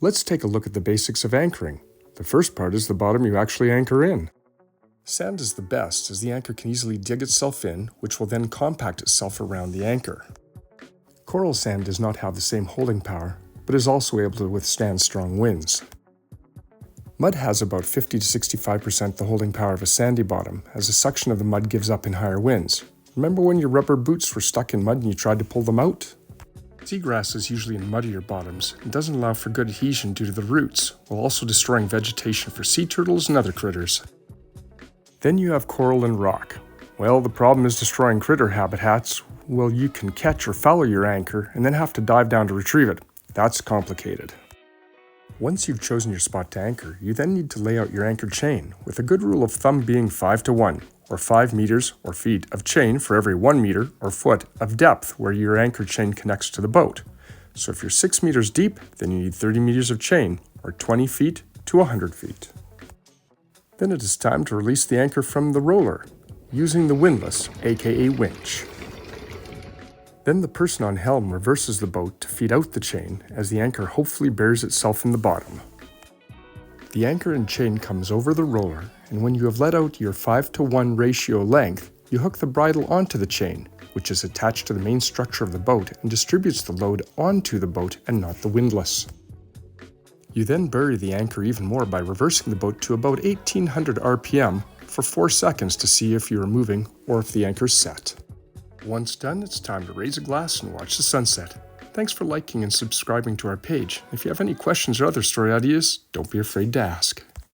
Let's take a look at the basics of anchoring. The first part is the bottom you actually anchor in. Sand is the best as the anchor can easily dig itself in, which will then compact itself around the anchor. Coral sand does not have the same holding power, but is also able to withstand strong winds. Mud has about 50 to 65% the holding power of a sandy bottom, as a suction of the mud gives up in higher winds. Remember when your rubber boots were stuck in mud and you tried to pull them out? Seagrass is usually in muddier bottoms and doesn't allow for good adhesion due to the roots, while also destroying vegetation for sea turtles and other critters. Then you have coral and rock. Well, the problem is destroying critter habitats. Well, you can catch or foul your anchor and then have to dive down to retrieve it. That's complicated. Once you've chosen your spot to anchor, you then need to lay out your anchor chain, with a good rule of thumb being 5 to 1, or 5 meters or feet of chain for every 1 meter or foot of depth where your anchor chain connects to the boat. So if you're 6 meters deep, then you need 30 meters of chain, or 20 feet to 100 feet. Then it is time to release the anchor from the roller, using the windlass, aka winch. Then the person on helm reverses the boat to feed out the chain as the anchor hopefully bears itself in the bottom. The anchor and chain comes over the roller, and when you have let out your 5 to 1 ratio length, you hook the bridle onto the chain, which is attached to the main structure of the boat and distributes the load onto the boat and not the windlass. You then bury the anchor even more by reversing the boat to about 1800 RPM for 4 seconds to see if you are moving or if the anchor's set. Once done, it's time to raise a glass and watch the sunset. Thanks for liking and subscribing to our page. If you have any questions or other story ideas, don't be afraid to ask.